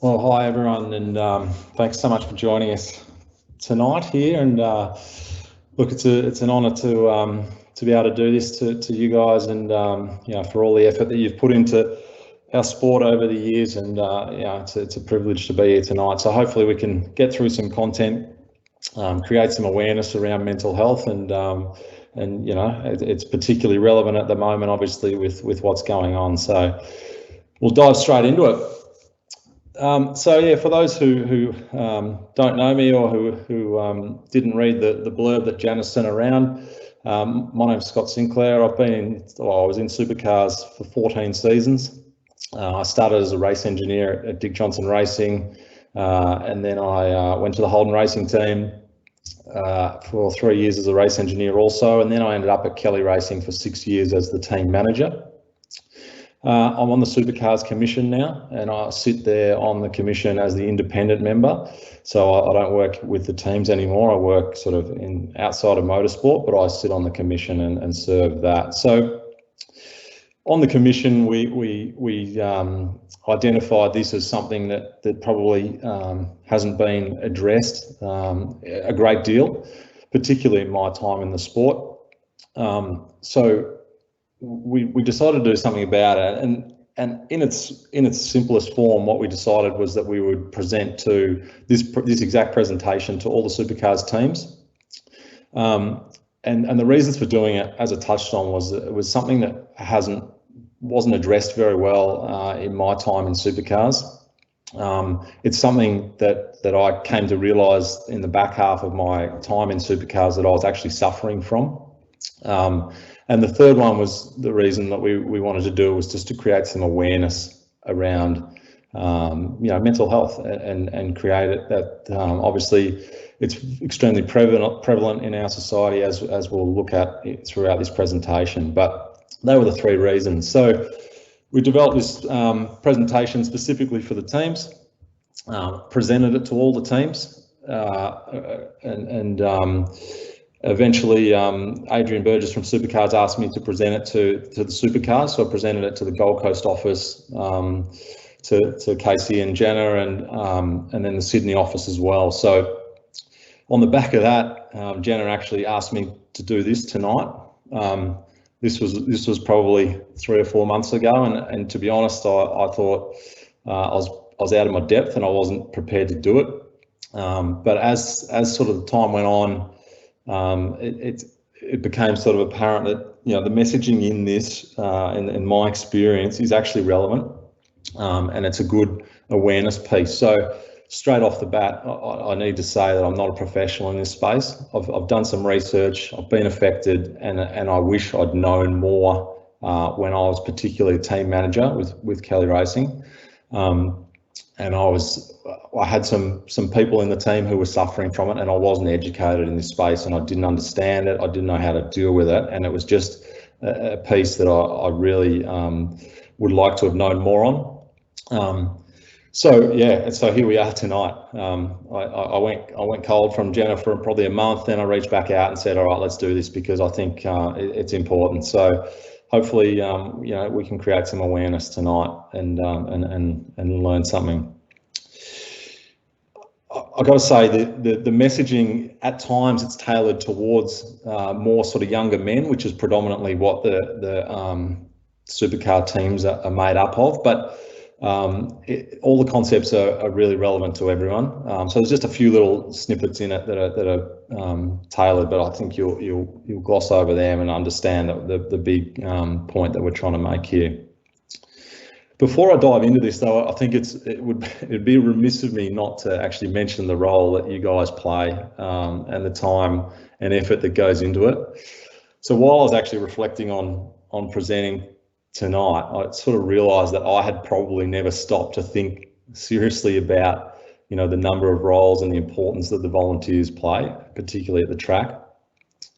Well, hi everyone, and thanks so much for joining us tonight here. And look, it's an honour to be able to do this to you guys, and for all the effort that you've put into our sport over the years. And it's a privilege to be here tonight. So hopefully we can get through some content, create some awareness around mental health, and it's particularly relevant at the moment, obviously, with what's going on. So we'll dive straight into it. For those who don't know me, or who didn't read the blurb that Janice sent around, my name's Scott Sinclair. I was in Supercars for 14 seasons. I started as a race engineer at Dick Johnson Racing, and then I went to the Holden Racing team for 3 years as a race engineer also, and then I ended up at Kelly Racing for 6 years as the team manager. I'm on the Supercars Commission now, and I sit there on the commission as the independent member. So I don't work with the teams anymore. I work sort of outside of motorsport, but I sit on the commission and serve that. So on the commission, we identified this as something that probably hasn't been addressed a great deal, particularly in my time in the sport. So we decided to do something about it, and in its simplest form, what we decided was that we would present to this exact presentation to all the Supercars teams. And the reasons for doing it, as I touched on, was that it was something that wasn't addressed very well in my time in Supercars. It's something that I came to realise in the back half of my time in Supercars that I was actually suffering from. And the third one was the reason that we wanted to do was just to create some awareness around mental health and create it that obviously it's extremely prevalent in our society, as we'll look at throughout this presentation. But they were the three reasons. So we developed this presentation specifically for the teams, presented it to all the teams, eventually, Adrian Burgess from Supercars asked me to present it to the Supercars, so I presented it to the Gold Coast office, to Casey and Jenna, and then the Sydney office as well. So on the back of that, Jenna actually asked me to do this tonight. This was probably 3 or 4 months ago, and to be honest, I thought I was out of my depth and I wasn't prepared to do it. But as sort of the time went on, it became sort of apparent that the messaging in this, in my experience, is actually relevant, and it's a good awareness piece. So straight off the bat, I need to say that I'm not a professional in this space. I've done some research, I've been affected, and I wish I'd known more when I was particularly team manager with Kelly Racing. And I had some people in the team who were suffering from it, and I wasn't educated in this space, and I didn't understand it. I didn't know how to deal with it, and it was just a piece that I really would like to have known more on. So here we are tonight. I went cold from Jenna for probably a month, then I reached back out and said, all right, let's do this because I think it's important. So hopefully, we can create some awareness tonight and learn something. I've got to say that the messaging at times it's tailored towards more sort of younger men, which is predominantly what the supercar teams are made up of. But all the concepts are really relevant to everyone. So there's just a few little snippets in it that are tailored, but I think you'll gloss over them and understand the big point that we're trying to make here. Before I dive into this, though, I think it'd be remiss of me not to actually mention the role that you guys play and the time and effort that goes into it. So while I was actually reflecting on presenting tonight, I sort of realised that I had probably never stopped to think seriously about the number of roles and the importance that the volunteers play, particularly at the track.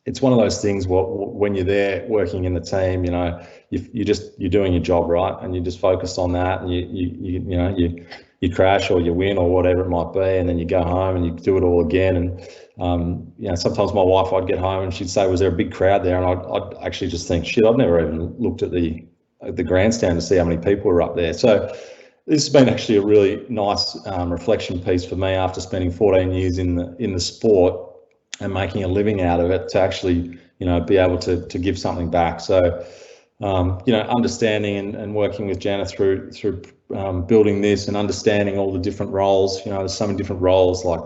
It's one of those things when you're there working in the team, you're doing your job, right, and you're just focused on that, and you crash or you win or whatever it might be, and then you go home and you do it all again. And sometimes my wife, I'd get home and she'd say, "Was there a big crowd there?" And I'd actually just think, "Shit, I've never even looked at the grandstand to see how many people were up there." So this has been actually a really nice reflection piece for me after spending 14 years in the sport and making a living out of it, to actually, be able to give something back. So, understanding and working with Jana through building this and understanding all the different roles. There's so many different roles, like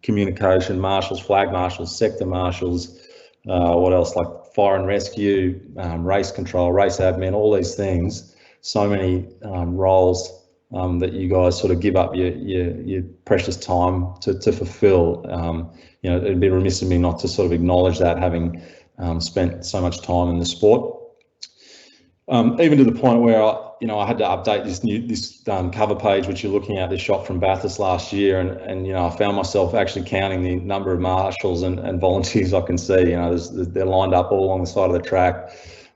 communication marshals, flag marshals, sector marshals, what else, like fire and rescue, race control, race admin, all these things. So many roles that you guys sort of give up your precious time to fulfill. It'd be remiss of me not to sort of acknowledge that, having spent so much time in the sport. Even to the point where I had to update this cover page, which you're looking at, this shot from Bathurst last year, and I found myself actually counting the number of marshals and volunteers I can see. They're lined up all along the side of the track,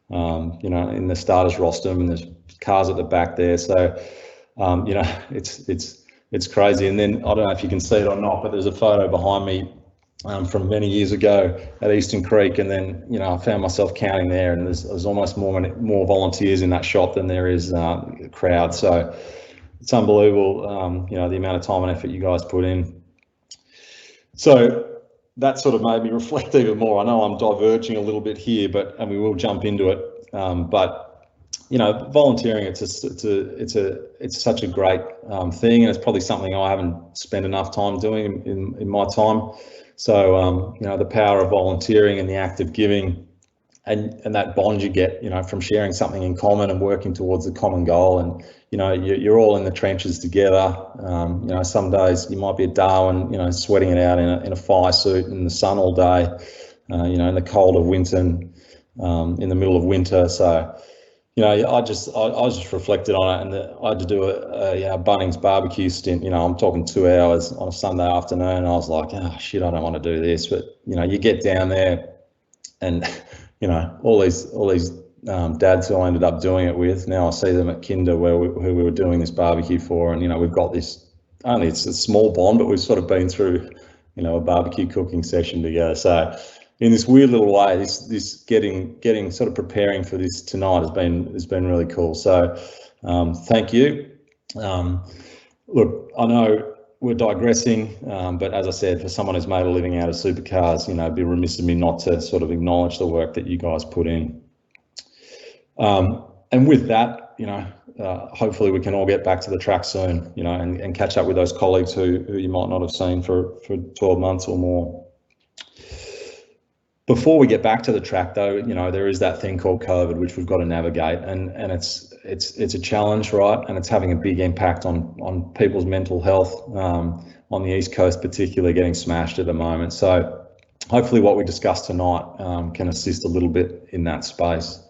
in the starters rostrum, and there's cars at the back there. So, it's crazy. And then, I don't know if you can see it or not, but there's a photo behind me from many years ago at Eastern Creek, and then I found myself counting there, and there's almost more volunteers in that shot than there is crowd. So it's unbelievable, the amount of time and effort you guys put in. So that sort of made me reflect even more. I know I'm diverging a little bit here, and we will jump into it. But volunteering, it's such a great thing, and it's probably something I haven't spent enough time doing in my time. So, the power of volunteering and the act of giving, and that bond you get, from sharing something in common and working towards a common goal. And, you're all in the trenches together. Some days you might be at Darwin, sweating it out in a fire suit in the sun all day, in the cold of winter, in the middle of winter. So, I just reflected on it, and I had to do a Bunnings barbecue stint. I'm talking 2 hours on a Sunday afternoon, and I was like, oh shit, I don't want to do this. But you get down there, and all these dads who I ended up doing it with. Now I see them at Kinder, who we were doing this barbecue for, and we've got this. Only it's a small bond, but we've sort of been through, a barbecue cooking session together. So, in this weird little way, this getting sort of preparing for this tonight has been really cool. So, thank you. Look, I know we're digressing, but as I said, for someone who's made a living out of supercars, it'd be remiss of me not to sort of acknowledge the work that you guys put in. And with that, hopefully we can all get back to the track soon, and catch up with those colleagues who you might not have seen for 12 months or more. Before we get back to the track, though, there is that thing called COVID, which we've got to navigate, and it's a challenge, right? And it's having a big impact on people's mental health, on the East Coast particularly, getting smashed at the moment. So hopefully what we discuss tonight can assist a little bit in that space.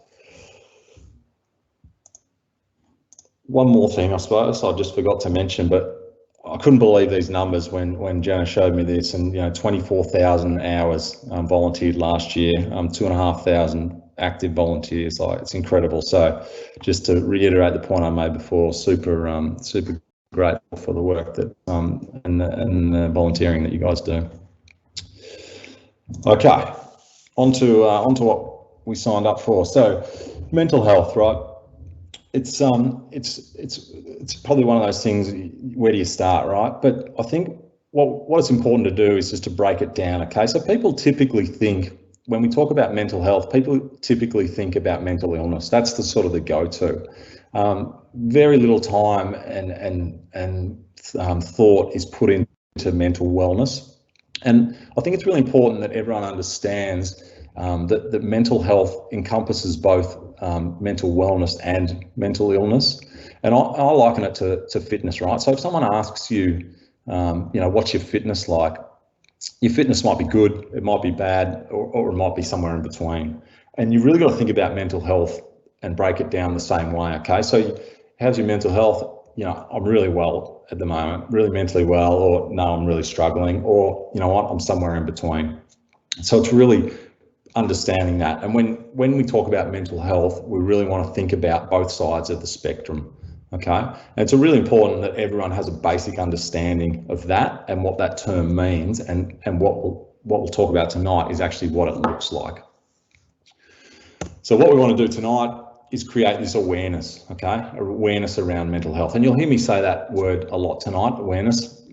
One more thing, I suppose, I just forgot to mention, but I couldn't believe these numbers when Jana showed me this, and 24,000 hours volunteered last year, 2,500 active volunteers. Like, it's incredible. So just to reiterate the point I made before, super grateful for the work that and the volunteering that you guys do. Okay, onto what we signed up for. So mental health, right? It's probably one of those things, where do you start, right? But I think what it's important to do is just to break it down, okay? So people typically think, when we talk about mental health, people typically think about mental illness. That's the sort of the go-to. Very little time and thought is put into mental wellness. And I think it's really important that everyone understands that mental health encompasses both mental wellness and mental illness. And I liken it to fitness, right? So if someone asks you, what's your fitness like? Your fitness might be good, it might be bad, or it might be somewhere in between. And you've really got to think about mental health and break it down the same way, okay? So how's your mental health? I'm really well at the moment, really mentally well, or no, I'm really struggling, or you know what, I'm somewhere in between. So it's really understanding that. And when we talk about mental health, we really want to think about both sides of the spectrum, okay? And it's really important that everyone has a basic understanding of that and what that term means, and what we'll talk about tonight is actually what it looks like. So what we want to do tonight is create this awareness, okay? Awareness around mental health. And you'll hear me say that word a lot tonight, awareness.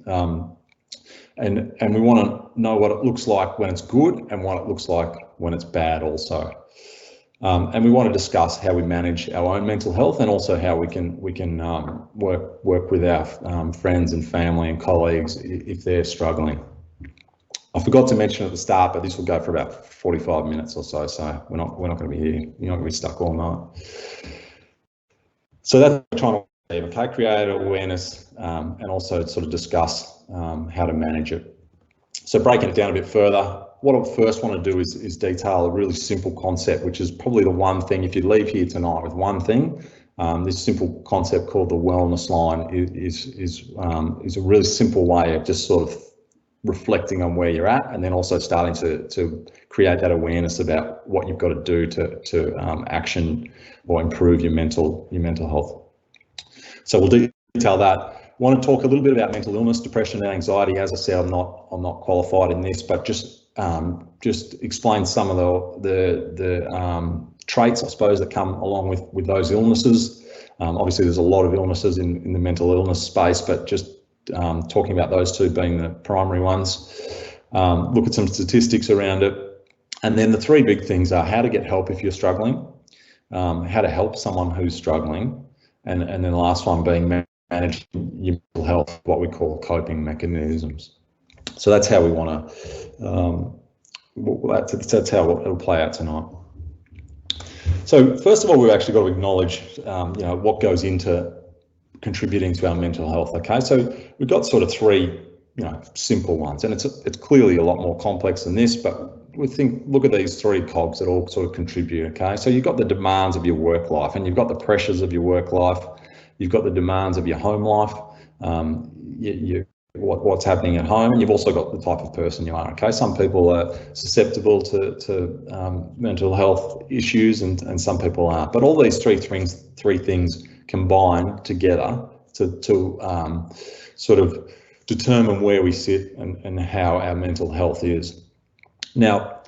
And we want to know what it looks like when it's good and what it looks like when it's bad also. And we want to discuss how we manage our own mental health and also how we can work with our friends and family and colleagues if they're struggling. I forgot to mention at the start, but this will go for about 45 minutes or so. So we're not going to be here. You're not going to be stuck all night. So that's what we're trying to achieve, okay? Create awareness and also sort of discuss how to manage it. So breaking it down a bit further, what I first want to do is detail a really simple concept, which is probably the one thing, if you leave here tonight with one thing, this simple concept called the wellness line is a really simple way of just sort of reflecting on where you're at, and then also starting to create that awareness about what you've got to do to action or improve your mental health. So we'll detail that. I want to talk a little bit about mental illness, depression, and anxiety. As I said, I'm not qualified in this, but just explain some of the traits, I suppose, that come along with those illnesses. Obviously, there's a lot of illnesses in the mental illness space, but just talking about those two being the primary ones. Look at some statistics around it. And then the three big things are how to get help if you're struggling, how to help someone who's struggling, and then the last one being managing your mental health, what we call coping mechanisms. So that's how we want to, that's how it'll play out tonight. So first of all, we've actually got to acknowledge, what goes into contributing to our mental health. Okay, so we've got sort of three, simple ones, and it's clearly a lot more complex than this, but look at these three cogs that all sort of contribute. Okay, so you've got the demands of your work life, and you've got the pressures of your work life. You've got the demands of your home life, what's happening at home, and you've also got the type of person you are. Okay, some people are susceptible to mental health issues, and some people aren't. But all these three things combine together to sort of determine where we sit and how our mental health is. Now,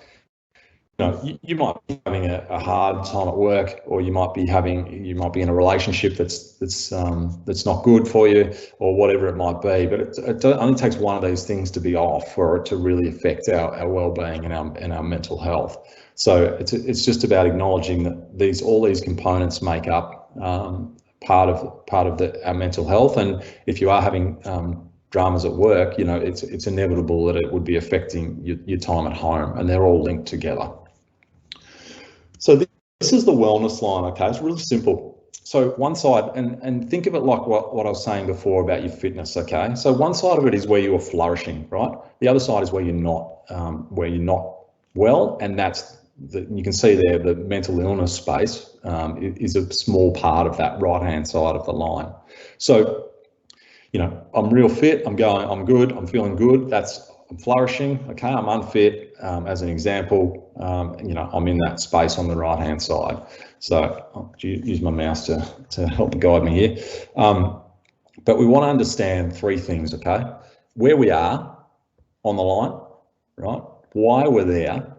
you might be having a hard time at work, or you might be in a relationship that's not good for you, or whatever it might be. But it only takes one of these things to be off for it to really affect our well-being and our mental health. So it's just about acknowledging that all these components make up part of our mental health. And if you are having dramas at work, it's inevitable that it would be affecting your time at home, and they're all linked together. So this is the wellness line, okay? It's really simple. So one side, and think of it like what I was saying before about your fitness, okay? So one side of it is where you are flourishing, right? The other side is where you're not well, and you can see there the mental illness space is a small part of that right-hand side of the line. So, I'm real fit, I'm good, I'm feeling good, I'm flourishing, okay? I'm unfit, as an example, I'm in that space on the right-hand side. So I'll use my mouse to help guide me here. But we want to understand three things, okay? Where we are on the line, right? Why we're there,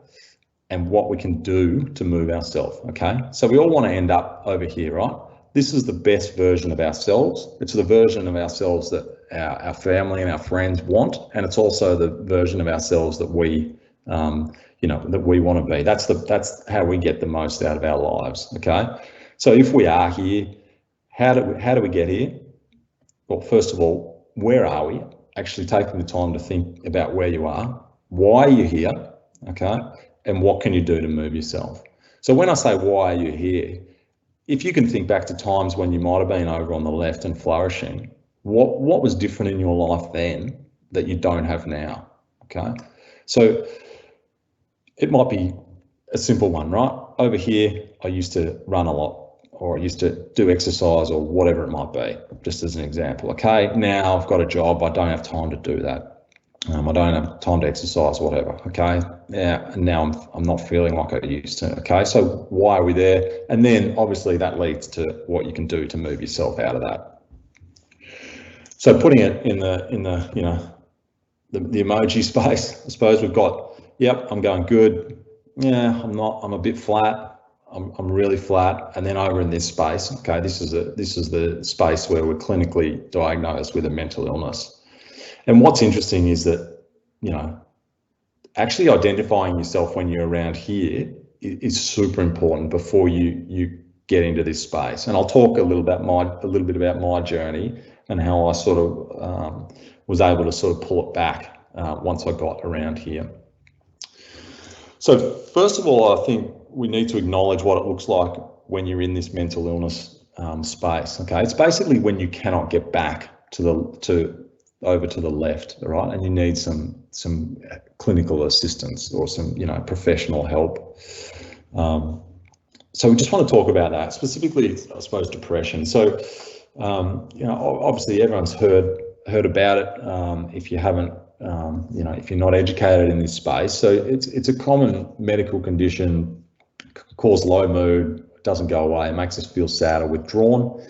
and what we can do to move ourselves, okay? So we all want to end up over here, right? This is the best version of ourselves. It's the version of ourselves that our family and our friends want, and it's also the version of ourselves that we, that we want to be. That's how we get the most out of our lives. Okay. So if we are here, how do we get here? Well, first of all, where are we? Actually taking the time to think about where you are, why are you here, okay, and what can you do to move yourself? So when I say why are you here, if you can think back to times when you might have been over on the left and flourishing, what was different in your life then that you don't have now, okay? So it might be a simple one, right? Over here, I used to run a lot, or I used to do exercise, or whatever it might be, just as an example, okay? Now I've got a job, I don't have time to do that. I don't have time to exercise, whatever, okay? Yeah, and now I'm not feeling like I used to, okay? So why are we there? And then obviously that leads to what you can do to move yourself out of that. So putting it in the emoji space, I suppose we've got, yep, I'm going good. Yeah, I'm not, I'm a bit flat. I'm really flat. And then over in this space, okay, this is the space where we're clinically diagnosed with a mental illness. And what's interesting is that, you know, actually identifying yourself when you're around here is super important before you get into this space. And I'll talk a little bit about my journey and how I sort of was able to sort of pull it back once I got around here. So first of all, I think we need to acknowledge what it looks like when you're in this mental illness space. Okay, it's basically when you cannot get back over to the left, all right, and you need some clinical assistance or some, you know, professional help. So we just want to talk about that, specifically, I suppose, depression. So, you know, obviously everyone's heard about it. If you haven't, you know, if you're not educated in this space, so it's a common medical condition, causes low mood, doesn't go away, it makes us feel sad or withdrawn,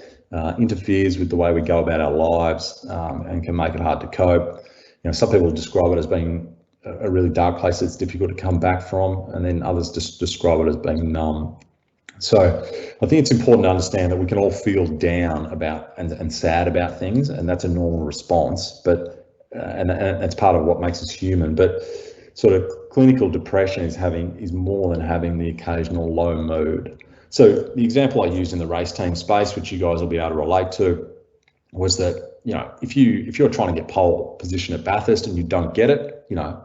interferes with the way we go about our lives, and can make it hard to cope. You know, some people describe it as being a really dark place that's difficult to come back from, and then others just describe it as being numb. So I think it's important to understand that we can all feel down about and sad about things, and that's a normal response, but and that's part of what makes us human. But sort of clinical depression is more than having the occasional low mood. So the example I used in the race team space, which you guys will be able to relate to, was that, you know, if you're trying to get pole position at Bathurst and you don't get it, you know,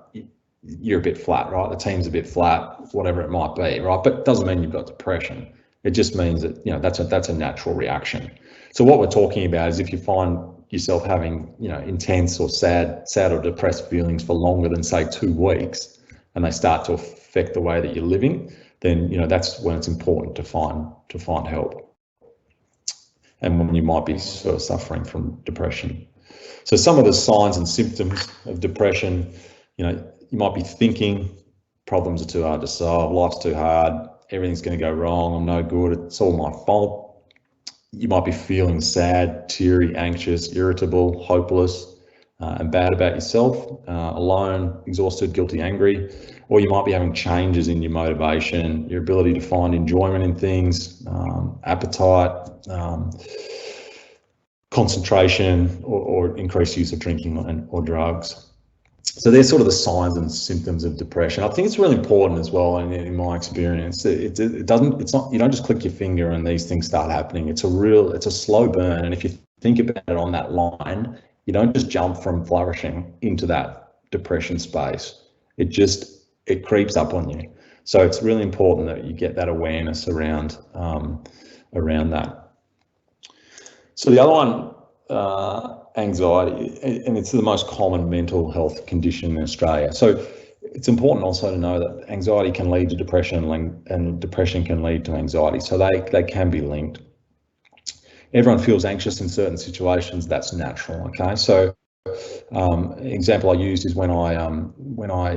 you're a bit flat, right? The team's a bit flat, whatever it might be, right? But it doesn't mean you've got depression. It just means that, you know, that's a natural reaction. So what we're talking about is if you find yourself having, you know, intense or sad or depressed feelings for longer than, say, 2 weeks, and they start to affect the way that you're living, then, you know, that's when it's important to find help, and when you might be sort of suffering from depression. So some of the signs and symptoms of depression, you know, you might be thinking problems are too hard to solve, life's too hard, everything's going to go wrong, I'm no good, it's all my fault. You might be feeling sad, teary, anxious, irritable, hopeless, and bad about yourself, alone, exhausted, guilty, angry. Or you might be having changes in your motivation, your ability to find enjoyment in things, appetite, concentration, or increased use of drinking or drugs. So they're sort of the signs and symptoms of depression. I think it's really important as well, in my experience. You don't just click your finger and these things start happening. It's a slow burn. And if you think about it on that line, you don't just jump from flourishing into that depression space. It creeps up on you. So it's really important that you get that awareness around that. So the other one, anxiety, and it's the most common mental health condition in Australia. So it's important also to know that anxiety can lead to depression, and depression can lead to anxiety. So they can be linked. Everyone feels anxious in certain situations. That's natural. Okay, so example I used is when I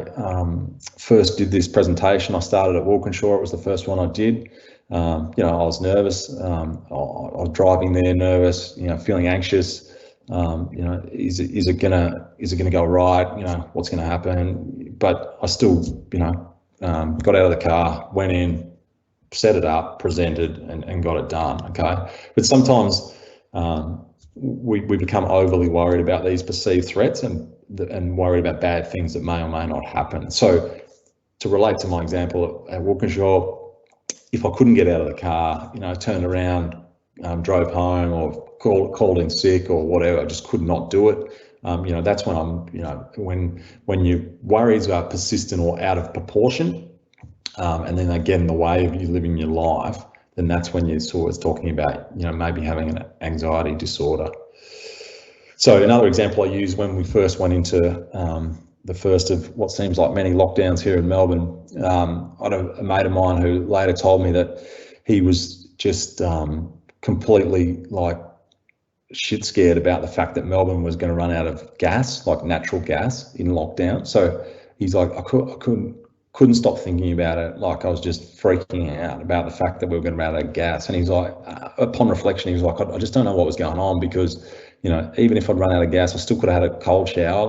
first did this presentation. I started at Walkinshaw. It was the first one I did. You know, I was nervous. I was driving there nervous. You know, feeling anxious. You know, is it gonna go right? You know, what's gonna happen? But I still, you know, got out of the car, went in, set it up, presented, and got it done. Okay, but sometimes we become overly worried about these perceived threats and worried about bad things that may or may not happen. So to relate to my example at Walkinshaw, if I couldn't get out of the car, you know, turned around, drove home, or called in sick or whatever, I just could not do it. You know, that's when when your worries are persistent or out of proportion, and then they get in the way of you living your life, then that's when you're sort of talking about, you know, maybe having an anxiety disorder. So another example I use, when we first went into the first of what seems like many lockdowns here in Melbourne, I had a mate of mine who later told me that he was just completely like shit scared about the fact that Melbourne was going to run out of gas, like natural gas, in lockdown. So he's like, I couldn't stop thinking about it. Like I was just freaking out about the fact that we were going to run out of gas. And he's like, upon reflection, he was like, I just don't know what was going on, because, you know, even if I'd run out of gas, I still could have had a cold shower,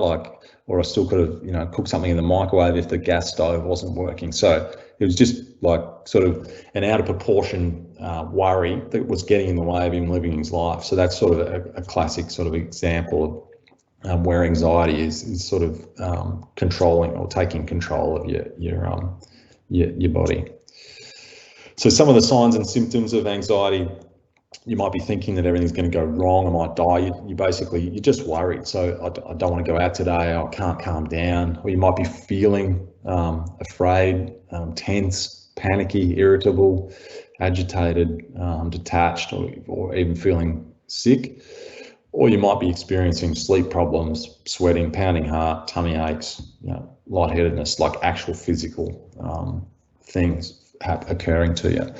or I still could have, you know, cooked something in the microwave if the gas stove wasn't working. So it was just like sort of an out of proportion worry that was getting in the way of him living his life. So that's sort of a classic sort of example of where anxiety is sort of controlling or taking control of your body. So some of the signs and symptoms of anxiety, you might be thinking that everything's going to go wrong, I might die. You're just worried. So I don't want to go out today, I can't calm down. Or you might be feeling afraid, tense, panicky, irritable, agitated, detached, or even feeling sick. Or you might be experiencing sleep problems, sweating, pounding heart, tummy aches, lightheadedness, like actual physical things occurring to you.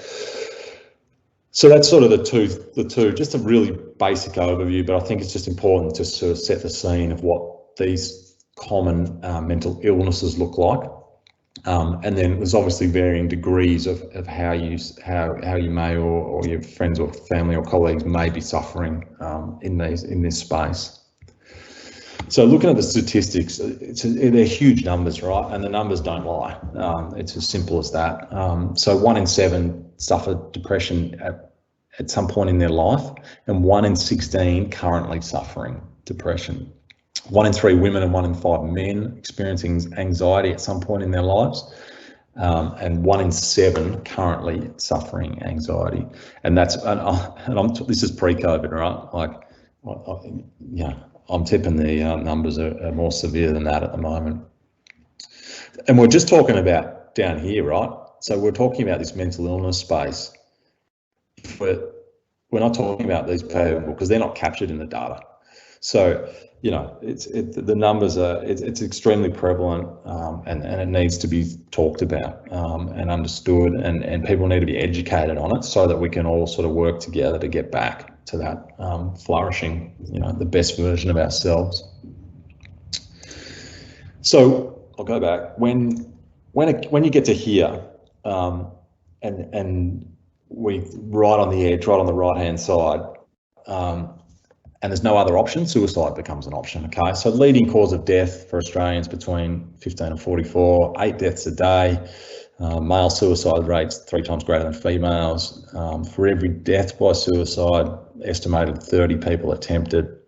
So that's sort of the two, just a really basic overview, but I think it's just important to sort of set the scene of what these common mental illnesses look like. And then there's obviously varying degrees of how you may or your friends or family or colleagues may be suffering in this space. So looking at the statistics, they're huge numbers, right? And the numbers don't lie. It's as simple as that. So 1 in 7 suffer depression at some point in their life, and 1 in 16 currently suffering depression. 1 in 3 women and 1 in 5 men experiencing anxiety at some point in their lives, and 1 in 7 currently suffering anxiety. And this is pre-COVID, right? I'm tipping the numbers are more severe than that at the moment. And we're just talking about down here, right? So we're talking about this mental illness space. We're not talking about these people because they're not captured in the data. So, the numbers it's extremely prevalent, and it needs to be talked about and understood, and people need to be educated on it so that we can all sort of work together to get back to that flourishing, the best version of ourselves. So I'll go back. When you get to here, and we right on the edge, right on the right-hand side, and there's no other option, suicide becomes an option, okay? So leading cause of death for Australians between 15 and 44, 8 deaths a day. Male suicide rates 3 times greater than females. For every death by suicide, estimated 30 people attempted.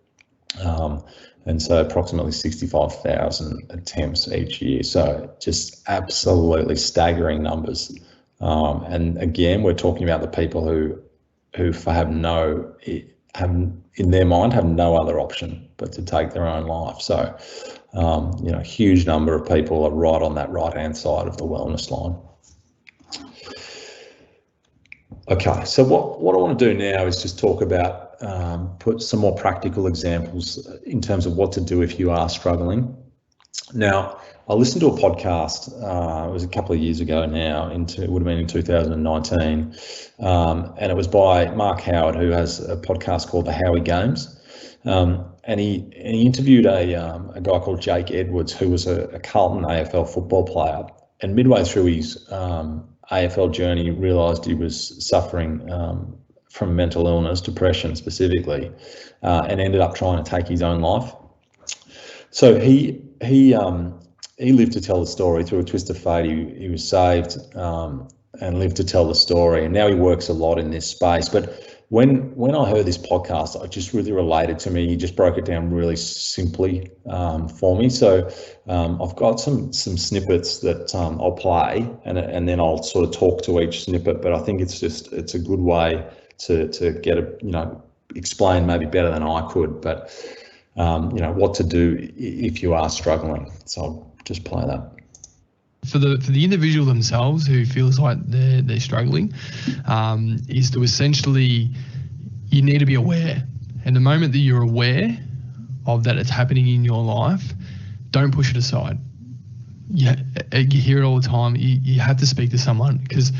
And so approximately 65,000 attempts each year. So just absolutely staggering numbers. And again, we're talking about the people who in their mind have no other option but to take their own life. So, a huge number of people are right on that right-hand side of the wellness line. Okay, so what I want to do now is just talk about, put some more practical examples in terms of what to do if you are struggling. Now, I listened to a podcast, it was a couple of years ago now, it would have been in 2019, and it was by Mark Howard, who has a podcast called The Howie Games, and he interviewed a guy called Jake Edwards, who was a Carlton AFL football player, and midway through his AFL journey, realised he was suffering from mental illness, depression specifically, and ended up trying to take his own life. So he lived to tell the story. Through a twist of fate, he was saved and lived to tell the story. And now he works a lot in this space. But when I heard this podcast, it just really related to me. He just broke it down really simply for me. So I've got some snippets that I'll play, and then I'll sort of talk to each snippet. But I think it's a good way to get explain maybe better than I could. But what to do if you are struggling. So I'll just play that. For the individual themselves who feels like they're struggling, is to essentially, you need to be aware. And the moment that you're aware of that it's happening in your life, don't push it aside. You hear it all the time. You have to speak to someone, because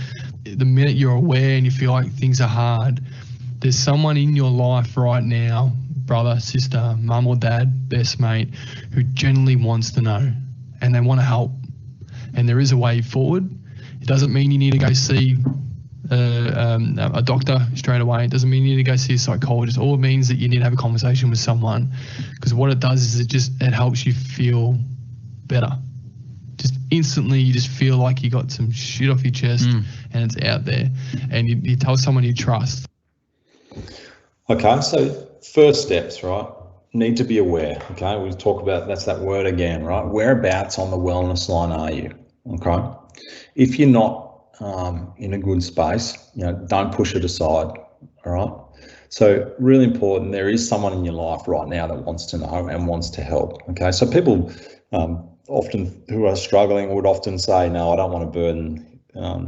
the minute you're aware and you feel like things are hard, there's someone in your life right now, brother, sister, mum or dad, best mate, who genuinely wants to know and they want to help. And there is a way forward. It doesn't mean you need to go see a doctor straight away. It doesn't mean you need to go see a psychologist. All it means that you need to have a conversation with someone, because what it does is it helps you feel better. just instantly you just feel like you got some shit off your chest and it's out there, and you tell someone you trust. Okay, so first steps, right? Need to be aware. Okay, we talk about, that's that word again, right? Whereabouts on the wellness line are you? Okay, if you're not in a good space, don't push it aside. All right. So really important, there is someone in your life right now that wants to know and wants to help. Okay, so people often who are struggling would often say, no, I don't want to burden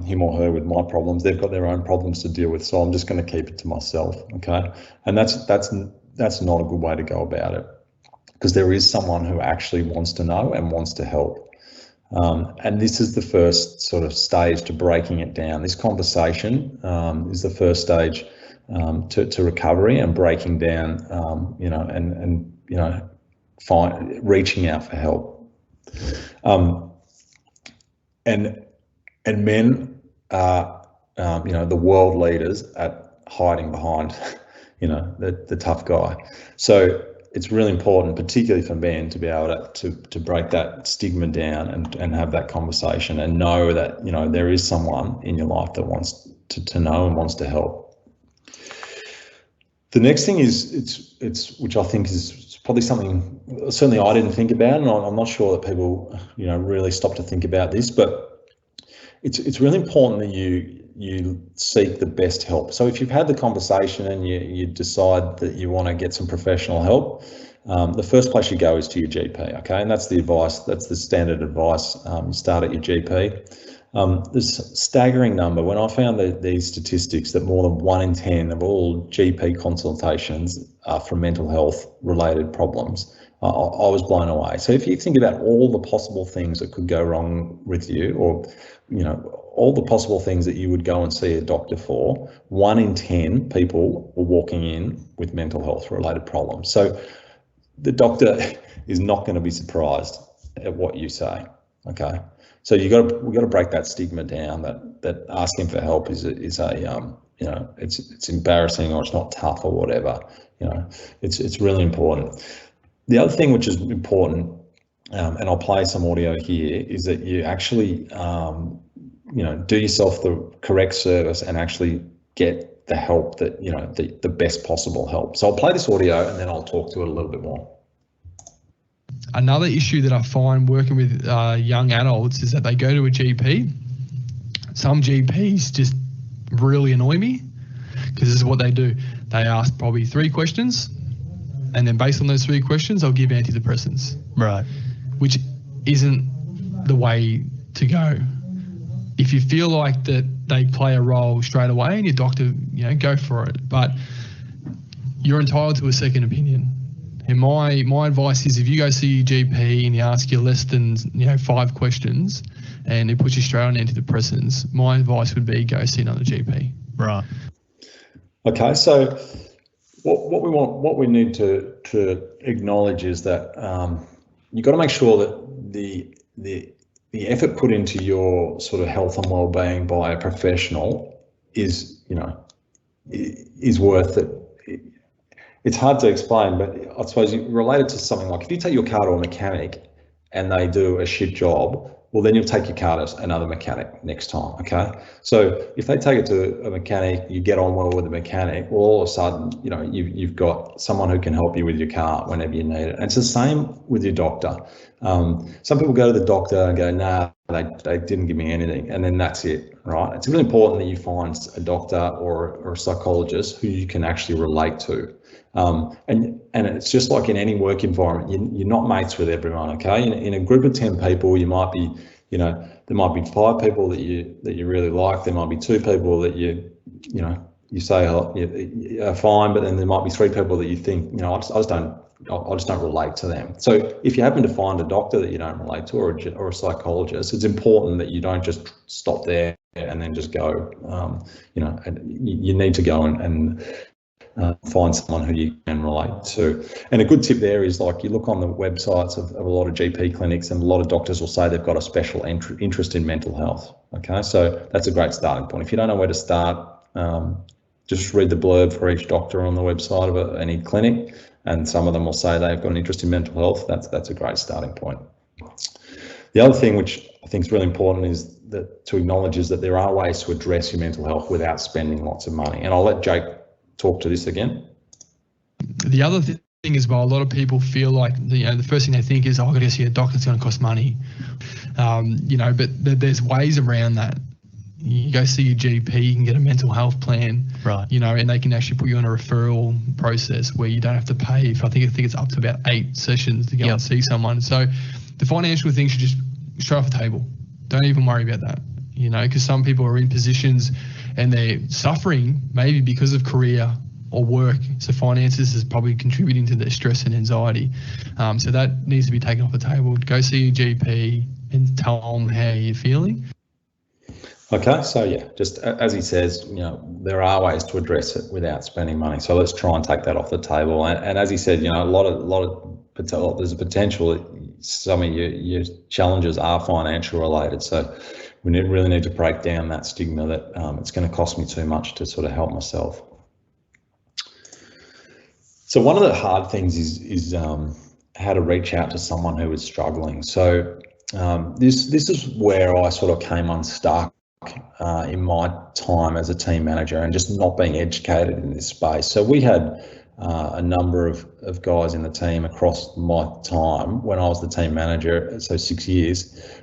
him or her with my problems. They've got their own problems to deal with, so I'm just going to keep it to myself. Okay, and that's not a good way to go about it, because there is someone who actually wants to know and wants to help. And this is the first sort of stage to breaking it down. This conversation is the first stage to recovery and breaking down, reaching out for help. And men are, the world leaders at hiding behind, the tough guy. So it's really important, particularly for men, to be able to break that stigma down and have that conversation and know that, there is someone in your life that wants to know and wants to help. The next thing is, which I think is probably something certainly I didn't think about, and I'm not sure that people, really stop to think about this, but it's really important that you seek the best help. So if you've had the conversation and you decide that you want to get some professional help, the first place you go is to your GP, okay? And that's the advice, that's the standard advice. You start at your GP. There's a staggering number. When I found these statistics that more than 1 in 10 of all GP consultations are for mental health related problems, I was blown away. So if you think about all the possible things that could go wrong with you, or, all the possible things that you would go and see a doctor for, 1 in 10 people were walking in with mental health related problems. So the doctor is not going to be surprised at what you say, okay? So we've got to break that stigma down that asking for help is it's embarrassing, or it's not tough or whatever. It's really important. The other thing which is important, and I'll play some audio here, is that you actually do yourself the correct service and actually get the help that the best possible help. So I'll play this audio and then I'll talk to it a little bit more. Another issue that I find working with young adults is that they go to a GP. Some GPs just really annoy me, because this is what they do. They ask probably 3 questions, and then based on those 3 questions, I'll give antidepressants. Right. Which isn't the way to go. If you feel like that they play a role straight away and your doctor, go for it. But you're entitled to a second opinion. And my advice is, if you go see your GP and you ask you less than 5 questions and it puts you straight on antidepressants, my advice would be go see another GP. Right. Okay, so what we need to acknowledge is that you've got to make sure that the effort put into your sort of health and well-being by a professional is worth it. It's hard to explain, but I suppose you relate it to something like, if you take your car to a mechanic and they do a shit job, well, then you'll take your car to another mechanic next time, okay? So if they take it to a mechanic, you get on well with the mechanic, well, all of a sudden, you've got someone who can help you with your car whenever you need it. And it's the same with your doctor. Some people go to the doctor and go, nah, they didn't give me anything, and then that's it, right? It's really important that you find a doctor or a psychologist who you can actually relate to. And it's just like in any work environment, you're not mates with everyone, okay? In a group of 10 people, you might be, there might be 5 people that you really like. There might be 2 people that you say are fine, but then there might be 3 people that you think, I just don't relate to them. So if you happen to find a doctor that you don't relate to, or a psychologist, it's important that you don't just stop there and then just go. You need to go and find someone who you can relate to. And a good tip there is, like, you look on the websites of a lot of GP clinics, and a lot of doctors will say they've got a special interest in mental health. Okay, so that's a great starting point. If you don't know where to start, just read the blurb for each doctor on the website of any clinic, and some of them will say they've got an interest in mental health. That's a great starting point. The other thing which I think is really important is that to acknowledge is that there are ways to address your mental health without spending lots of money. And I'll let Jake talk to this again. The other thing is, well, a lot of people feel like the first thing they think is, oh, I've got to go see a doctor, it's going to cost money. But there's ways around that. You go see your GP, you can get a mental health plan, right? And they can actually put you on a referral process where you don't have to pay. I think it's up to about 8 sessions to go and see someone. So the financial thing should just straight off the table. Don't even worry about that, because some people are in positions and they're suffering maybe because of career or work. So finances is probably contributing to their stress and anxiety. So that needs to be taken off the table. Go see your GP and tell them how you're feeling. Okay, so yeah, just as he says, there are ways to address it without spending money. So let's try and take that off the table. And as he said, there's a potential that some of your challenges are financial related. So we really need to break down that stigma that it's going to cost me too much to sort of help myself. So one of the hard things is how to reach out to someone who is struggling. So this is where I sort of came unstuck in my time as a team manager and just not being educated in this space. So we had a number of guys in the team across my time when I was the team manager, so 6 years,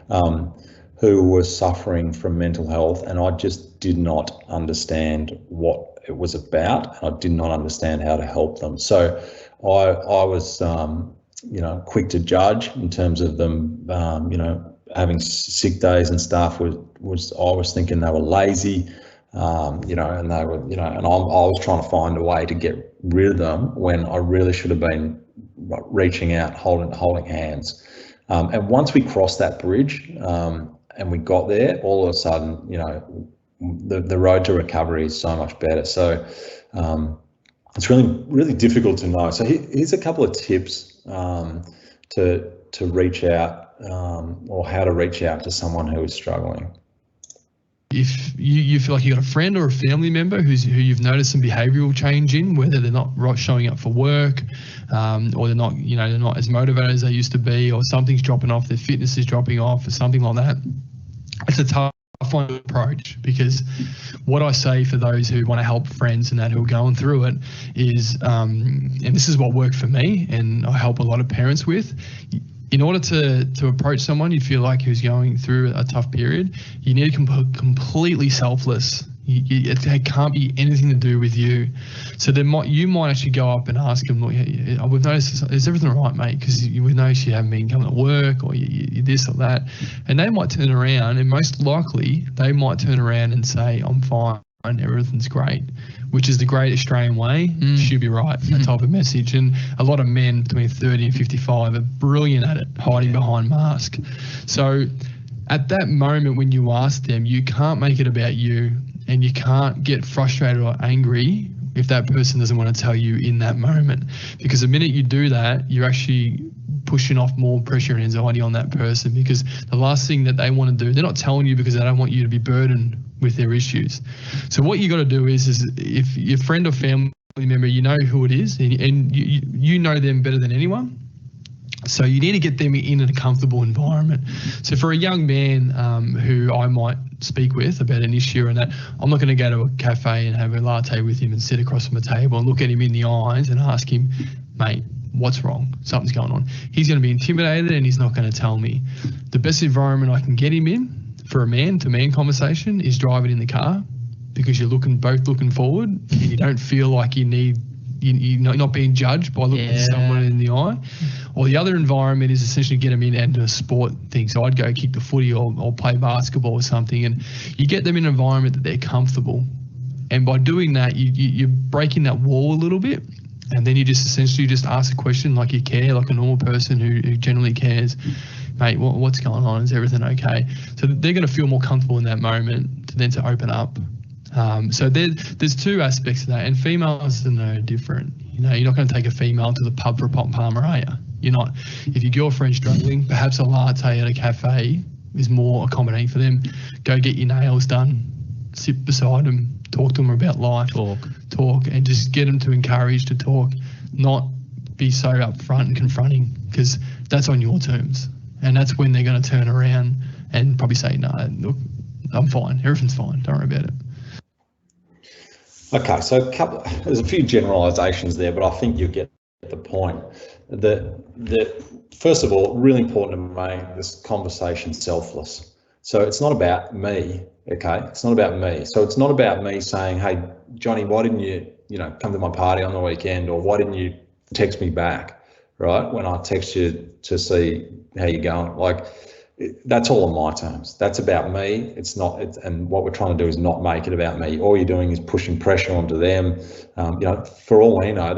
who were suffering from mental health, and I just did not understand what it was about, and I did not understand how to help them. So I was quick to judge in terms of them having sick days and stuff. I was thinking they were lazy, and they were, and I was trying to find a way to get rid of them when I really should have been reaching out, holding hands. And once we crossed that bridge and we got there, all of a sudden, the road to recovery is so much better. So it's really, really difficult to know. So here's a couple of tips to reach out or how to reach out to someone who is struggling. If you feel like you've got a friend or a family member who you've noticed some behavioural change in, whether they're not showing up for work, or they're not as motivated as they used to be, or something's dropping off, their fitness is dropping off, or something like that, it's a tough one to approach, because what I say for those who want to help friends and that who are going through it is, and this is what worked for me, and I help a lot of parents with. In order to approach someone you feel like who's going through a tough period, you need to be completely selfless. It can't be anything to do with you. So you might actually go up and ask them, look, we've noticed, is everything all right, mate? Because we've noticed you haven't been coming to work, or you this or that. And they might turn around, and most likely they might turn around and say, I'm fine, everything's great, which is the great Australian way. She'll be right, that type of message. And a lot of men between 30 and 55 are brilliant at it, hiding behind masks. So at that moment when you ask them, you can't make it about you, and you can't get frustrated or angry if that person doesn't want to tell you in that moment. Because the minute you do that, you're actually pushing off more pressure and anxiety on that person, because the last thing that they want to do, they're not telling you because they don't want you to be burdened with their issues. So what you got to do is if your friend or family member, you know who it is, and you know them better than anyone. So you need to get them in a comfortable environment. So for a young man who I might speak with about an issue and that, I'm not going to go to a cafe and have a latte with him and sit across from a table and look at him in the eyes and ask him, mate, what's wrong? Something's going on. He's going to be intimidated and he's not going to tell me. The best environment I can get him in for a man-to-man conversation is driving in the car, because you're both looking forward and you don't feel like you're not being judged by looking at someone in the eye. Or the other environment is essentially get them into a sport thing. So I'd go kick the footy or play basketball or something, and you get them in an environment that they're comfortable. And by doing that, you're breaking that wall a little bit. And then you just essentially just ask a question like you care, like a normal person who generally cares. Mate, what's going on? Is everything okay? So they're going to feel more comfortable in that moment to open up. So there's two aspects of that, and females are no different. You're not going to take a female to the pub for a pot and palmer, are you? You're not. If your girlfriend's struggling, perhaps a latte at a cafe is more accommodating for them. Go get your nails done, sit beside them, talk to them about life, talk, and just get them to encourage to talk, not be so upfront and confronting, because that's on your terms. And that's when they're going to turn around and probably say, no, look, I'm fine. Everything's fine. Don't worry about it. Okay, so there's a few generalisations there, but I think you get the point. That first of all, really important to make this conversation selfless. So it's not about me, okay? It's not about me. So it's not about me saying, hey, Johnny, why didn't you come to my party on the weekend, or why didn't you text me back, right? When I text you to see how you're going. Like, that's all on my terms. That's about me. It's not, and what we're trying to do is not make it about me. All you're doing is pushing pressure onto them. For all we know,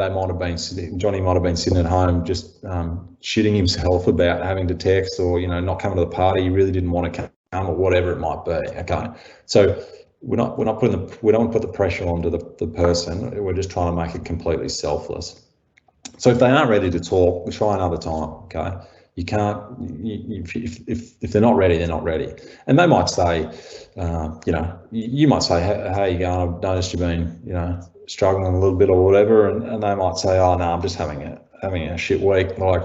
Johnny might have been sitting at home just shitting himself about having to text, or not coming to the party. He really didn't want to come, or whatever it might be. Okay, so we don't want to put the pressure onto the person. We're just trying to make it completely selfless. So if they aren't ready to talk, we try another time. Okay. You can't, if they're not ready, they're not ready. And they might say, you might say, how you going? I've noticed you've been, struggling a little bit or whatever. And they might say, oh, no, I'm just having a shit week. Like,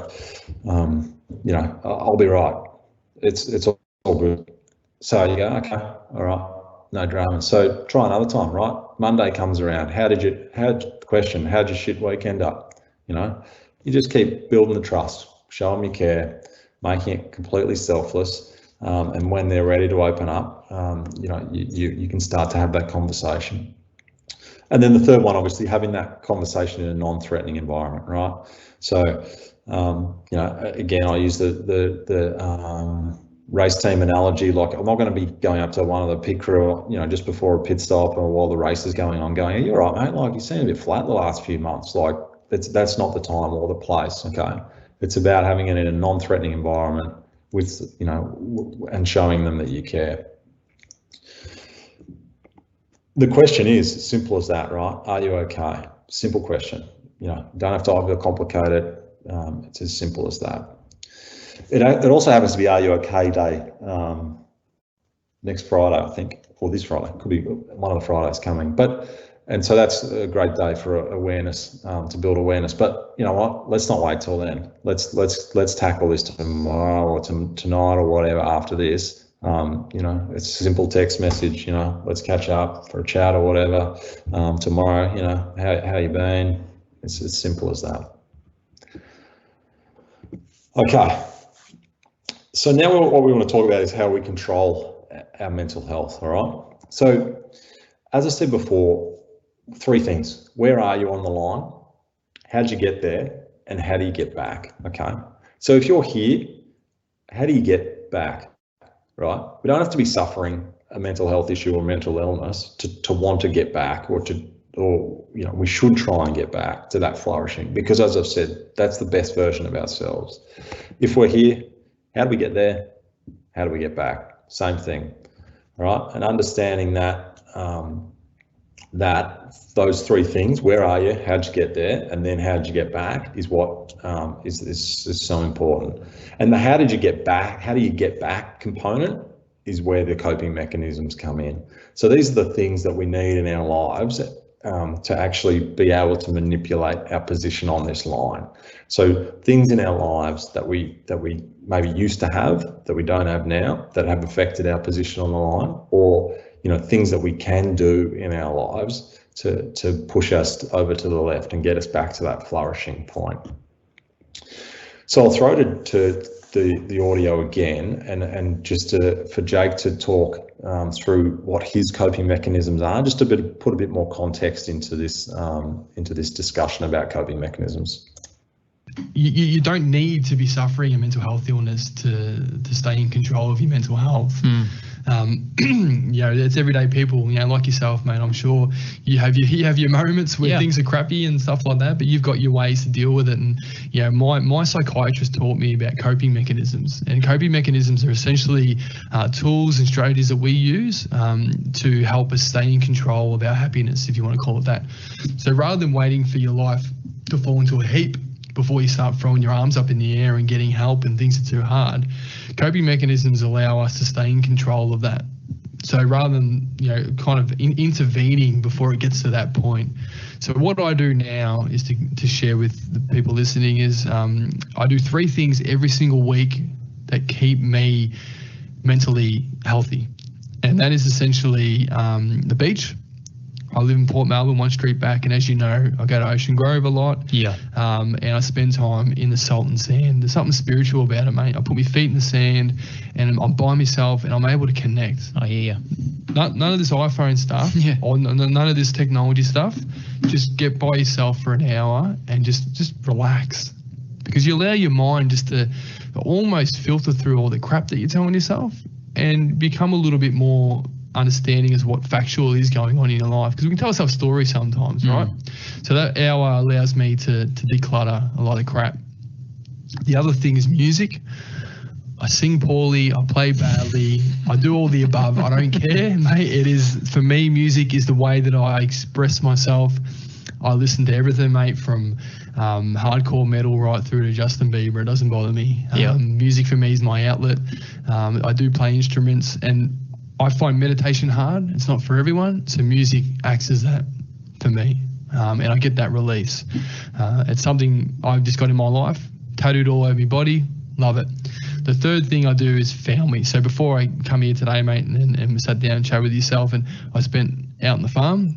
I'll be right. It's all good. So you go, okay, all right, no drama. So try another time, right? Monday comes around. How'd your shit week end up? You just keep building the trust. Show them you care, making it completely selfless, and when they're ready to open up, you can start to have that conversation. And then the third one, obviously, having that conversation in a non-threatening environment, right? So, again, I use the race team analogy. Like, I'm not going to be going up to one of the pit crew, just before a pit stop or while the race is going on, going, "Are you all right, mate? Like, you seem a bit flat the last few months." Like, that's not the time or the place. Okay. It's about having it in a non-threatening environment with, and showing them that you care. The question is as simple as that, right? Are you okay? Simple question. Don't have to overcomplicate it. It's as simple as that. It also happens to be Are You Okay Day next Friday, I think, or this Friday. Could be one of the Fridays coming. And so that's a great day for awareness, to build awareness. But you know what? Let's not wait till then. Let's tackle this tomorrow or tonight or whatever after this. It's a simple text message. Let's catch up for a chat or whatever tomorrow. How you been? It's as simple as that. Okay. So now what we want to talk about is how we control our mental health. All right. So as I said before, 3 things. Where are you on the line? How'd you get there? And how do you get back? Okay. So if you're here, how do you get back? Right? We don't have to be suffering a mental health issue or mental illness to want to get back, or we should try and get back to that flourishing, because as I've said, that's the best version of ourselves. If we're here, how do we get there? How do we get back? Same thing. All right. And understanding that, those 3 things, where are you, how'd you get there, and then how'd you get back, is what is so important. And the how do you get back component is where the coping mechanisms come in. So these are the things that we need in our lives to actually be able to manipulate our position on this line. So things in our lives that we maybe used to have, that we don't have now, that have affected our position on the line, or things that we can do in our lives to push us over to the left and get us back to that flourishing point. So I'll throw to the audio again, and just for Jake to talk through what his coping mechanisms are, just to put a bit more context into this discussion about coping mechanisms. You don't need to be suffering a mental health illness to stay in control of your mental health. It's everyday people, like yourself, mate. I'm sure you have your moments where things are crappy and stuff like that, but you've got your ways to deal with it. And my psychiatrist taught me about coping mechanisms, and coping mechanisms are essentially tools and strategies that we use to help us stay in control of our happiness, if you want to call it that. So rather than waiting for your life to fall into a heap before you start throwing your arms up in the air and getting help and things are too hard, coping mechanisms allow us to stay in control of that. So rather than, kind of intervening before it gets to that point. So what I do now is to share with the people listening is I do 3 things every single week that keep me mentally healthy. And that is essentially the beach. I live in Port Melbourne, one street back, and as you know, I go to Ocean Grove a lot. Yeah. And I spend time in the salt and sand. There's something spiritual about it, mate. I put my feet in the sand, and I'm by myself, and I'm able to connect. I hear you. None of this iPhone stuff, Yeah. or none of this technology stuff. Just get by yourself for an hour and just relax, because you allow your mind just to almost filter through all the crap that you're telling yourself and become a little bit more understanding as what factual is going on in your life, because we can tell ourselves stories sometimes, right? So that hour allows me to declutter a lot of crap. The other thing is music. I sing poorly, I play badly, I do all the above. I don't care, mate. It is, for me, music is the way that I express myself. I listen to everything, mate, from hardcore metal right through to Justin Bieber. It doesn't bother me. Music for me is my outlet. I do play instruments, and I find meditation hard. It's not for everyone, so music acts as that for me, and I get that release. It's something I've just got in my life, tattooed all over my body, love it. The third thing I do is family. So before I come here today, mate, and we sat down and chat with yourself, and I spent out on the farm.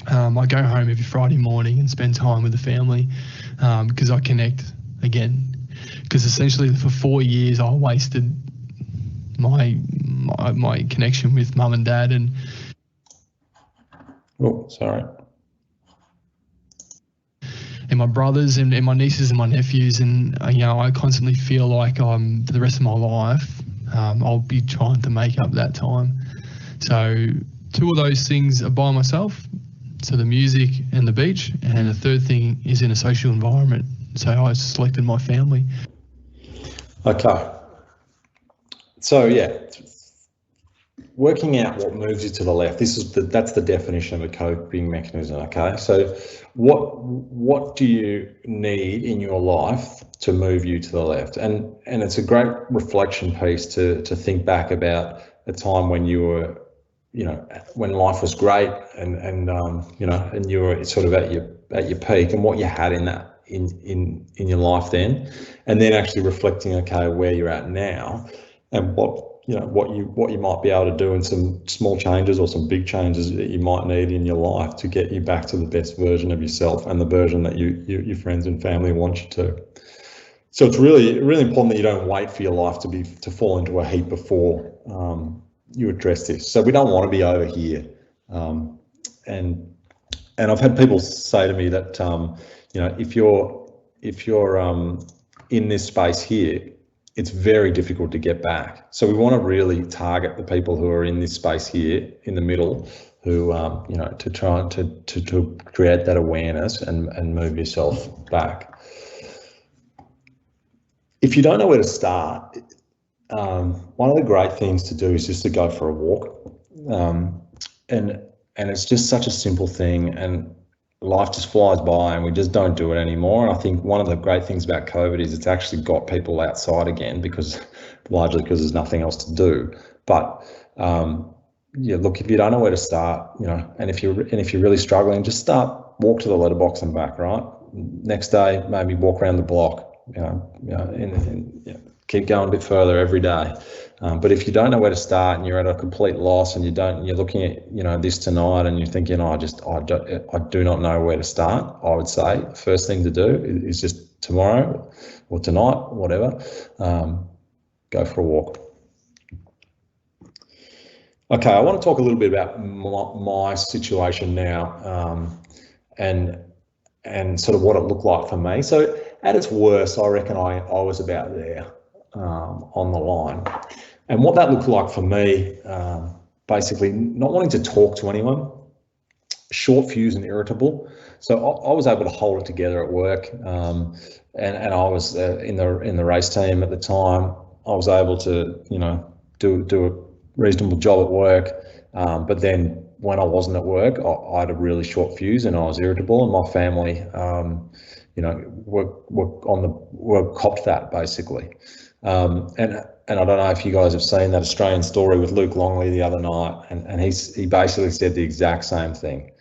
I go home every Friday morning and spend time with the family, because I connect again. Because essentially for 4 years I wasted my connection with mum and dad, and my brothers and my nieces and my nephews, and I constantly feel like for the rest of my life I'll be trying to make up that time. So 2 of those things are by myself, so the music and the beach, and the third thing is in a social environment. So I selected my family. Okay. So yeah, working out what moves you to the left. That's the definition of a coping mechanism. Okay. So what do you need in your life to move you to the left? And it's a great reflection piece to think back about a time when you were, when life was great and you were sort of at your peak, and what you had in that in your life then, and then actually reflecting, okay, where you're at now, and what you might be able to do, and some small changes or some big changes that you might need in your life to get you back to the best version of yourself and the version that your friends and family want you to. So it's really important that you don't wait for your life to fall into a heap before you address this. So we don't want to be over here, and I've had people say to me that if you're in this space here, it's very difficult to get back. So we want to really target the people who are in this space here in the middle, who to try to create that awareness and move yourself back. If you don't know where to start, one of the great things to do is just to go for a walk, and it's just such a simple thing, and life just flies by and we just don't do it anymore. And I think one of the great things about COVID is it's actually got people outside again, largely because there's nothing else to do. But look, if you don't know where to start, and if you're really struggling, just walk to the letterbox and back, right? Next day, maybe walk around the block, keep going a bit further every day. But if you don't know where to start and you're at a complete loss, and you're looking at this tonight and you're thinking, I do not know where to start, I would say the first thing to do is just tomorrow or tonight, whatever, go for a walk. Okay, I want to talk a little bit about my situation now, and sort of what it looked like for me. So at its worst, I reckon I was about there on the line. And what that looked like for me, basically not wanting to talk to anyone, short fuse and irritable. So I was able to hold it together at work, and I was in the race team at the time. I was able to do a reasonable job at work, but then when I wasn't at work, I had a really short fuse and I was irritable, and my family were copped that basically. And I don't know if you guys have seen that Australian story with Luke Longley the other night, and he basically said the exact same thing.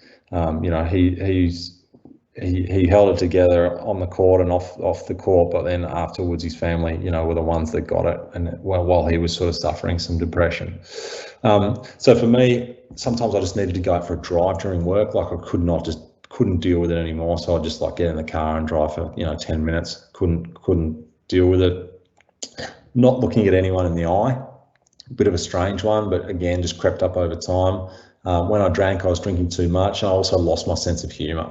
he held it together on the court and off the court, but then afterwards his family, were the ones that got it, and while he was sort of suffering some depression. So for me, sometimes I just needed to go out for a drive during work. Like I couldn't deal with it anymore. So I'd just like get in the car and drive for 10 minutes. Couldn't deal with it. Not looking at anyone in the eye. A bit of a strange one, but again, just crept up over time. When I drank, I was drinking too much, and I also lost my sense of humour.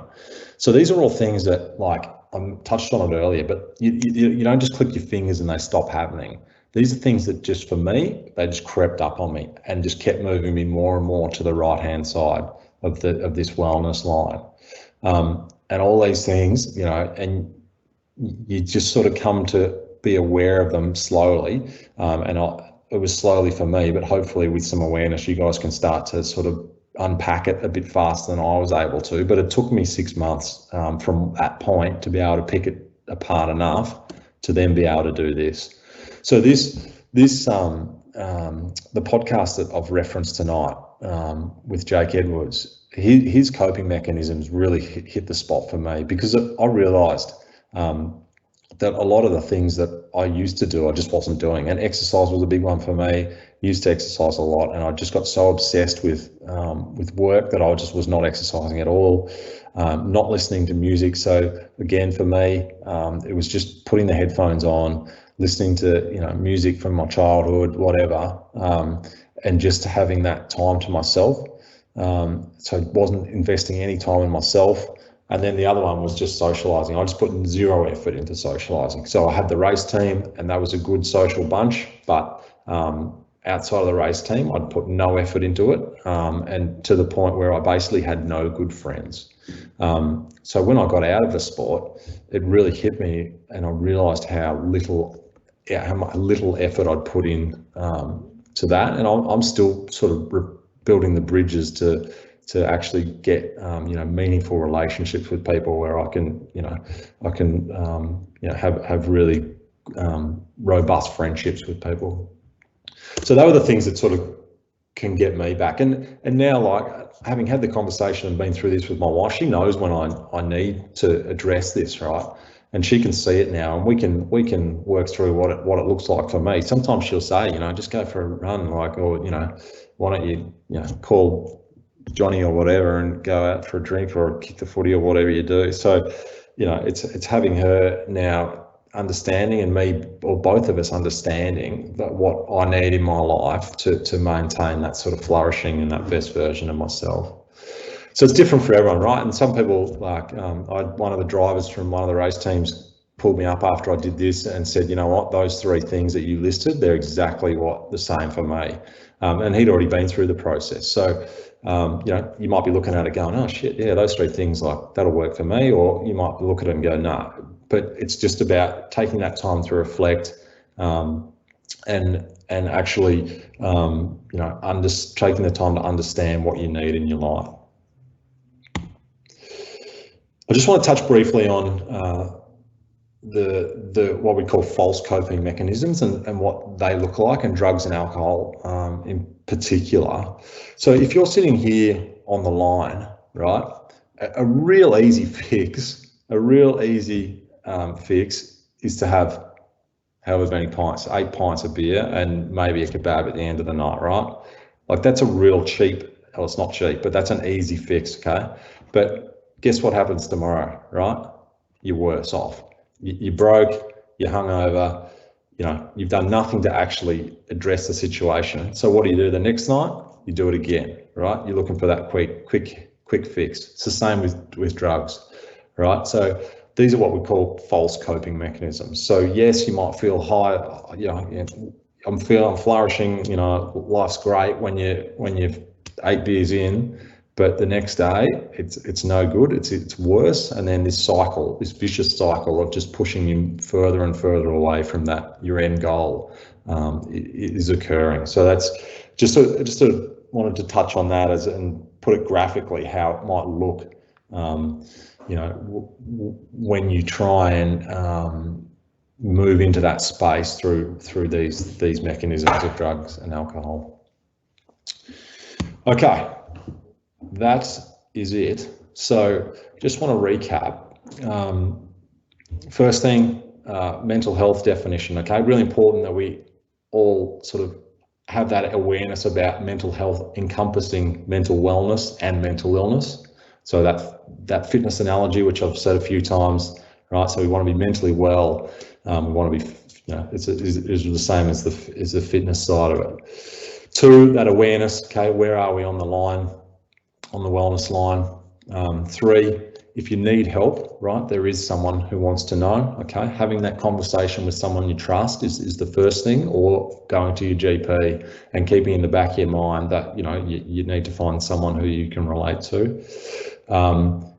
So these are all things that, like, I touched on it earlier, but you don't just click your fingers and they stop happening. These are things that just, for me, they just crept up on me and just kept moving me more and more to the right-hand side of this wellness line. And all these things, and you just sort of come to be aware of them slowly. It was slowly for me, but hopefully with some awareness, you guys can start to sort of unpack it a bit faster than I was able to. But it took me 6 months from that point to be able to pick it apart enough to then be able to do this. So the podcast that I've referenced tonight with Jake Edwards, his coping mechanisms really hit the spot for me, because I realised that a lot of the things that I used to do, I just wasn't doing. And exercise was a big one for me. Used to exercise a lot, and I just got so obsessed with work that I just was not exercising at all, not listening to music. So again, for me, it was just putting the headphones on, listening to music from my childhood, whatever, and just having that time to myself. So I wasn't investing any time in myself. And then the other one was just socialising. I just put zero effort into socialising. So I had the race team, and that was a good social bunch, but outside of the race team, I'd put no effort into it, and to the point where I basically had no good friends. So when I got out of the sport, it really hit me, and I realised how little effort I'd put in to that. And I'm still sort of building the bridges to actually get meaningful relationships with people where I can have really robust friendships with people. So they were the things that sort of can get me back. And now, like, having had the conversation and been through this with my wife, she knows when I need to address this, right? And she can see it now, and we can work through what it looks like for me. Sometimes she'll say, just go for a run, like, or why don't you call Johnny or whatever and go out for a drink or kick the footy or whatever you do. So, it's having her now understanding, and me, or both of us understanding, that what I need in my life to maintain that sort of flourishing and that best version of myself. So it's different for everyone, right? And some people, like one of the drivers from one of the race teams pulled me up after I did this and said, you know what, those three things that you listed, they're exactly the same for me. And he'd already been through the process. So, you might be looking at it going, oh shit, yeah, those three things, like, that'll work for me. Or you might look at it and go, no. But it's just about taking that time to reflect, and actually, taking the time to understand what you need in your life. I just want to touch briefly on the what we call false coping mechanisms and what they look like, and drugs and alcohol in particular. So if you're sitting here on the line, right, a real easy fix is to have however many pints, 8 pints of beer and maybe a kebab at the end of the night, right? Like, that's a real cheap, well, it's not cheap, but that's an easy fix, okay? But guess what happens tomorrow, right? You're worse off. You're broke, you're hungover, you've done nothing to actually address the situation. So what do? The next night, you do it again, right? You're looking for that quick fix. It's the same with drugs, right? So these are what we call false coping mechanisms. So yes, you might feel high, I'm flourishing, life's great when you've 8 beers in, but the next day it's no good, it's worse. And then this vicious cycle of just pushing you further and further away from your end goal is occurring. So that's just wanted to touch on that and put it graphically, how it might look, when you try and move into that space through these mechanisms of drugs and alcohol. Okay, that is it. So just want to recap. First thing, mental health definition, okay? Really important that we all sort of have that awareness about mental health encompassing mental wellness and mental illness. So that fitness analogy, which I've said a few times, right? So we want to be mentally well. We want to be, it's the same as the fitness side of it. 2, that awareness, okay, where are we on the line, on the wellness line? 3, if you need help, right, there is someone who wants to know, okay? Having that conversation with someone you trust is the first thing, or going to your GP and keeping in the back of your mind that, you need to find someone who you can relate to.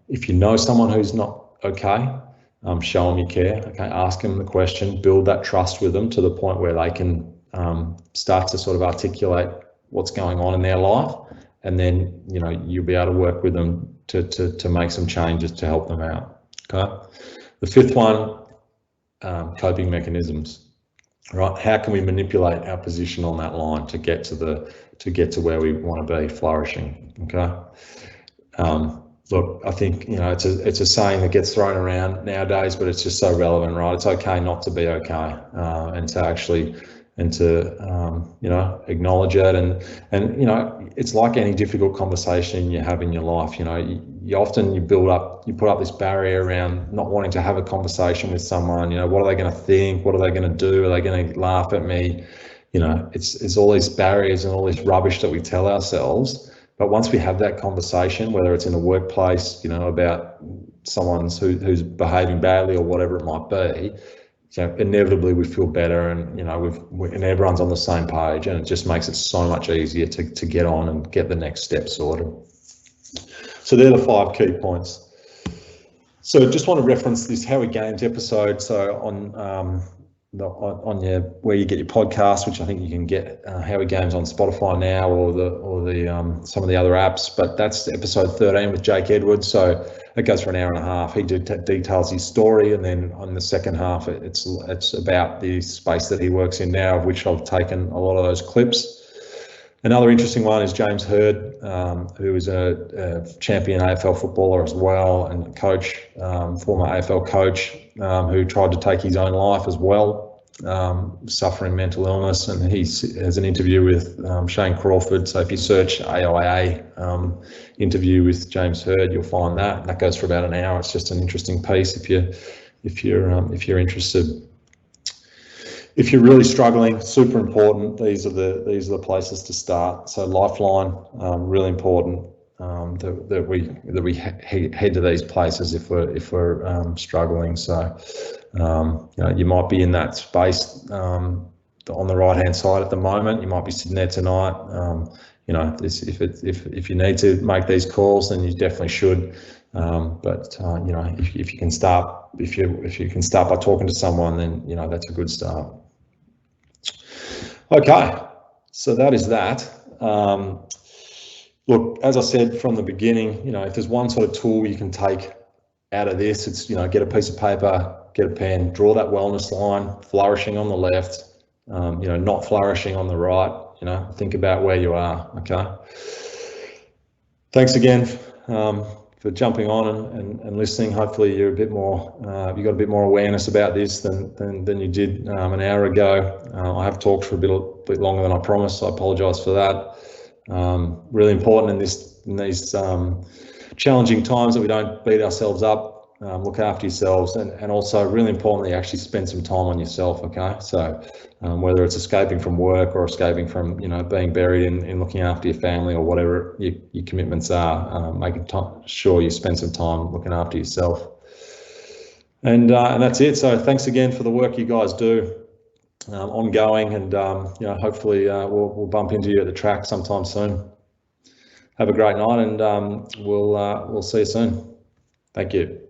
If you know someone who's not okay, show them you care, okay? Ask them the question, build that trust with them to the point where they can start to sort of articulate what's going on in their life, and then, you'll be able to work with them to make some changes to help them out, okay? The 5th one, coping mechanisms, right? How can we manipulate our position on that line to get to where we want to be, flourishing, okay? Look, I think, it's a saying that gets thrown around nowadays, but it's just so relevant, right? It's okay not to be okay, and to actually, acknowledge it. And it's like any difficult conversation you have in your life. You put up this barrier around not wanting to have a conversation with someone. What are they going to think? What are they going to do? Are they going to laugh at me? It's all these barriers and all this rubbish that we tell ourselves. But once we have that conversation, whether it's in a workplace, about someone who's behaving badly or whatever it might be, inevitably we feel better, and and everyone's on the same page, and it just makes it so much easier to get on and get the next step sorted. So they're the 5 key points. So just want to reference this How We Games episode. So on where you get your podcast, which I think you can get How We Games on Spotify now, or the some of the other apps, but that's episode 13 with Jake Edwards. So it goes for an hour and a half. He details his story, and then on the second half, it's about the space that he works in now, of which I've taken a lot of those clips. Another interesting one is James Hird, who is a champion AFL footballer as well, and coach, former AFL coach, who tried to take his own life as well, suffering mental illness. And he has an interview with Shane Crawford. So if you search AIA interview with James Hird, you'll find that. That goes for about an hour. It's just an interesting piece if you're interested. If you're really struggling, super important. These are the places to start. So Lifeline, really important that we head to these places if we're struggling. So you might be in that space on the right hand side at the moment. You might be sitting there tonight. If you need to make these calls, then you definitely should. But if you can start by talking to someone, then that's a good start. Okay, so that is that. Look, as I said from the beginning, if there's one sort of tool you can take out of this, it's get a piece of paper, get a pen, draw that wellness line, flourishing on the left, not flourishing on the right. Think about where you are. Okay. Thanks again for jumping on and listening. Hopefully you're a bit more, you got a bit more awareness about this than you did an hour ago. I have talked for a bit longer than I promised, so I apologise for that. Really important in these challenging times that we don't beat ourselves up. Look after yourselves, and also really importantly, actually spend some time on yourself. Okay, so whether it's escaping from work or escaping from being buried in looking after your family or whatever your commitments are, sure you spend some time looking after yourself. And that's it. So thanks again for the work you guys do, ongoing, and hopefully we'll bump into you at the track sometime soon. Have a great night, and we'll see you soon. Thank you.